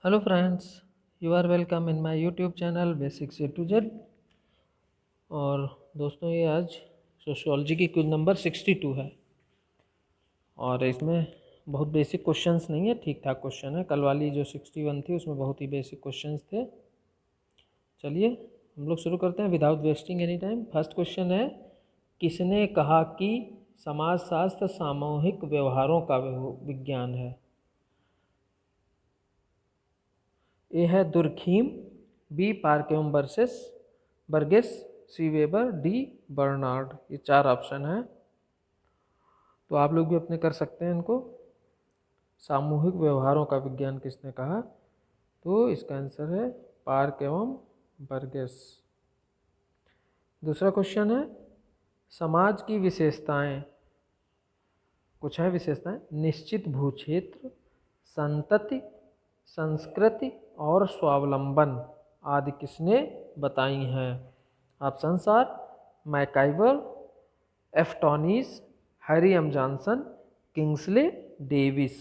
Hello friends, you are welcome in my YouTube channel basics A to Z. और दोस्तों, ये आज sociology की क्विज नंबर 62 है और इसमें बहुत बेसिक क्वेश्चंस नहीं है, ठीक ठाक क्वेश्चन है। कल वाली जो 61 थी उसमें बहुत ही बेसिक क्वेश्चंस थे। चलिए हम लोग शुरू करते हैं without wasting any time. First question है, किसने कहा कि समाजशास्त्र सामूहिक व्यवहारों का विज्ञान है? ए है दुर्खीम, बी पार्क्यूम बर्गेस, सी वेबर, डी बर्नार्ड। ये चार ऑप्शन है, तो आप लोग भी अपने कर सकते हैं इनको। सामूहिक व्यवहारों का विज्ञान किसने कहा? तो इसका आंसर है पार्क एवं बर्गेस। दूसरा क्वेश्चन है, समाज की विशेषताएं, कुछ है विशेषताएं, निश्चित भूक्षेत्र, संतति, संस्कृति और स्वावलंबन आदि किसने बताई हैं? ऑप्शंस आर मैकाइवर, एफ्टोनीस, Harry M Johnson, Kingsley Davis.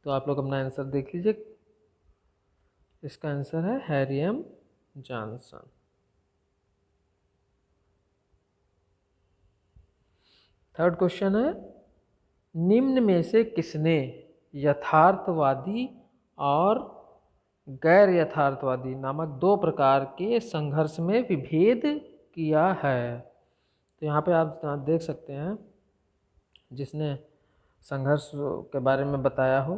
तो आप लोग अपना आंसर देख लीजिए। इसका आंसर है Harry M Johnson. Third question है, निम्न में से किसने यथार्थवादी और गैर यथार्थवादी नामक दो प्रकार के संघर्ष में विभेद किया है? तो यहाँ पे आप देख सकते हैं, जिसने संघर्ष के बारे में बताया हो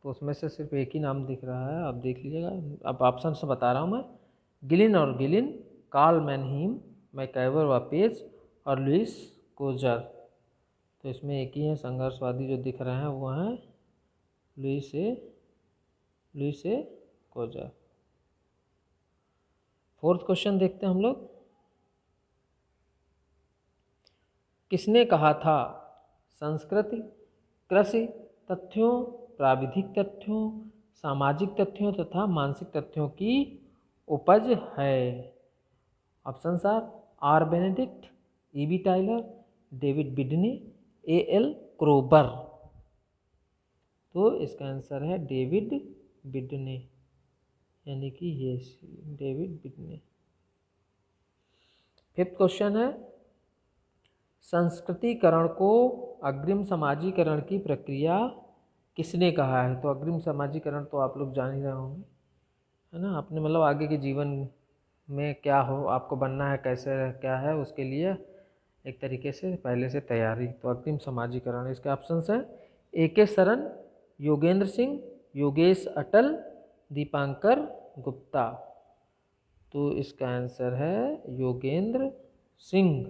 तो उसमें से सिर्फ एक ही नाम दिख रहा है, आप देख लीजिएगा। अब ऑप्शन से बता रहा हूँ मैं, गिलिन और गिलिन, कार्ल मैनहीम, मैकाइवर व पेज और लुइस कोजर। तो इसमें एक ही है संघर्षवादी जो दिख रहे हैं, वो हैं लुइस कोजर। फोर्थ क्वेश्चन देखते हैं हम लोग, किसने कहा था संस्कृति कृषि तथ्यों, प्राविधिक तथ्यों, सामाजिक तथ्यों तथा मानसिक तथ्यों की उपज है? Options are Benedict, E B. Tylor, David Bidney, A L. Kroeber. तो इसका आंसर है डेविड बिडने, यानी कि ये डेविड बिडने। फिफ्थ क्वेश्चन है, संस्कृतिकरण को अग्रिम समाजीकरण की प्रक्रिया किसने कहा है? तो अग्रिम समाजीकरण तो आप लोग जान ही रहे होंगे, है ना। अपने मतलब आगे के जीवन में क्या हो, आपको बनना है, कैसे क्या है, उसके लिए एक तरीके से पहले से तैयारी। तो अग्रिम समाजीकरण, इसके ऑप्शंस हैं ए.के. सरन, योगेंद्र सिंह, योगेश अटल, दीपांकर गुप्ता। तो इसका आंसर है योगेंद्र सिंह।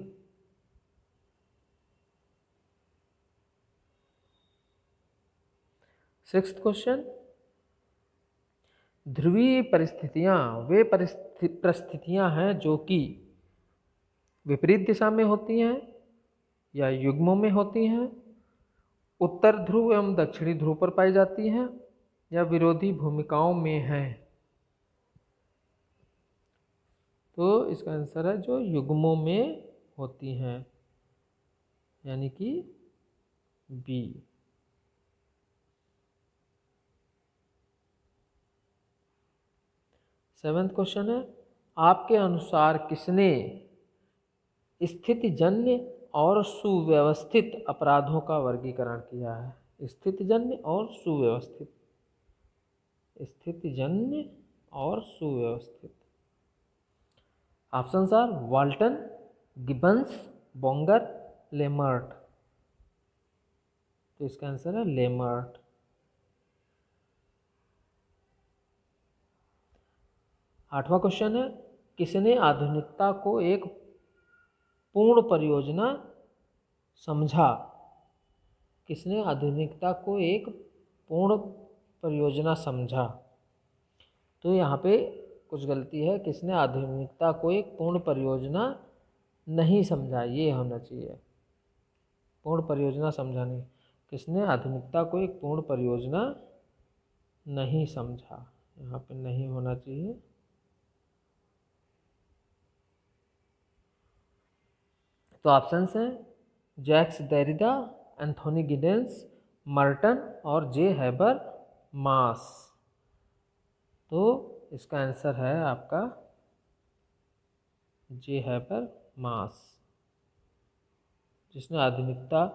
सिक्स्थ क्वेश्चन, ध्रुवीय परिस्थितियां वे परिस्थितियां हैं जो कि विपरीत दिशा में होती हैं या युग्मों में होती हैं, उत्तर ध्रुव एवं दक्षिणी ध्रुव पर पाई जाती हैं या विरोधी भूमिकाओं में हैं? तो इसका आंसर है जो युग्मों में होती हैं, यानी कि बी। सेवेंथ क्वेश्चन है, आपके अनुसार किसने स्थितिजन्य और सुव्यवस्थित अपराधों का वर्गीकरण किया है? स्थितिजन्य और सुव्यवस्थित, स्थितिजन्य और सुव्यवस्थित। Options are Walton, Gibbons, Bonger, Lemert. तो इसका आंसर है लेमर्ट। आठवां क्वेश्चन है, किसने आधुनिकता को एक पूर्ण परियोजना समझा? किसने आधुनिकता को एक पूर्ण परियोजना समझा? तो यहाँ पे कुछ गलती है, किसने आधुनिकता को एक पूर्ण परियोजना नहीं समझा, ये होना चाहिए। पूर्ण परियोजना समझा नहीं, किसने आधुनिकता को एक पूर्ण परियोजना नहीं समझा, यहाँ पे नहीं होना चाहिए। तो ऑप्शंस हैं Jacques Derrida, Anthony Giddens, Merton और जे हैबर मास। तो इसका आंसर है आपका जे हैबरमास, जिसने आधुनिकता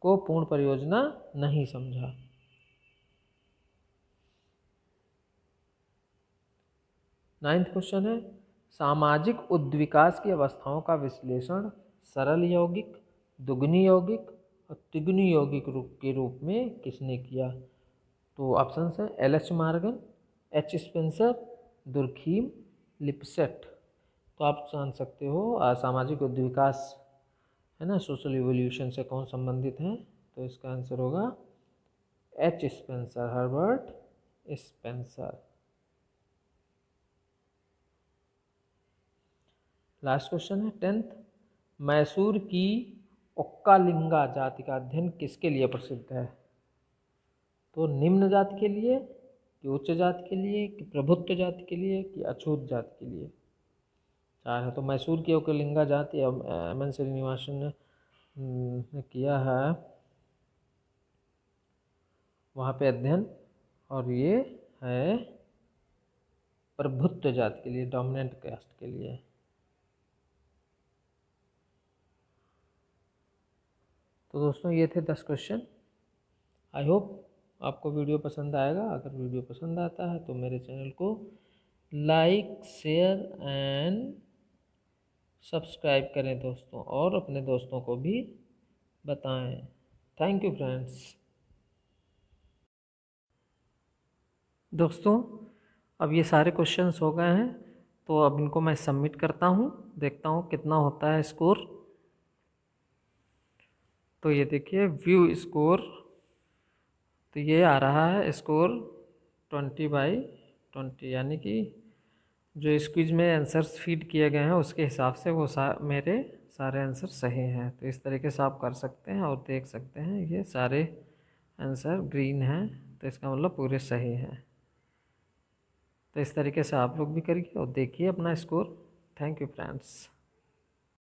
को पूर्ण परियोजना नहीं समझा। नाइन्थ क्वेश्चन है, सामाजिक उद्विकास की अवस्थाओं का विश्लेषण सरल यौगिक, दुगनी यौगिक और तिगुनी यौगिक के रूप में किसने किया? तो ऑप्शन है L H. Morgan, H. Spencer, Durkheim, Lipset. तो आप जान सकते हो सामाजिक उद्विकास है ना, सोशल इवोल्यूशन से कौन संबंधित है? तो इसका आंसर होगा H. Spencer, Herbert Spencer. Last question है 10th, मैसूर की ओक्कालिंगा जाति का अध्ययन किसके लिए प्रसिद्ध है? तो निम्न जाति के लिए, कि उच्च जाति के लिए, कि प्रभुत्व जाति के लिए, कि अछूत जाति के लिए? चार है। तो मैसूर की ओक्कालिंगा जाति एम.एन. श्रीनिवासन ने किया है वहाँ पे अध्ययन, और ये है प्रभुत्व जाति के लिए, डोमिनेंट कास्ट के लिए। तो दोस्तों ये थे 10 क्वेश्चन। आई होप आपको वीडियो पसंद आएगा। अगर वीडियो पसंद आता है तो मेरे चैनल को लाइक, शेयर एंड सब्सक्राइब करें दोस्तों, और अपने दोस्तों को भी बताएं। Thank you friends. दोस्तों अब ये सारे क्वेश्चंस हो गए हैं, तो अब इनको मैं सबमिट करता हूँ, देखता हूँ कितना होता है स्कोर। तो ये देखिए व्यू स्कोर, तो ये आ रहा है स्कोर 20/20, यानी कि जो इस क्विज में आंसर्स फीड किए गए हैं उसके हिसाब से वो मेरे सारे आंसर सही हैं। तो इस तरीके से आप कर सकते हैं और देख सकते हैं ये सारे आंसर ग्रीन हैं, तो इसका मतलब पूरे सही हैं। तो इस तरीके से आप लोग भी करिए और देखिए अपना स्कोर। Thank you friends.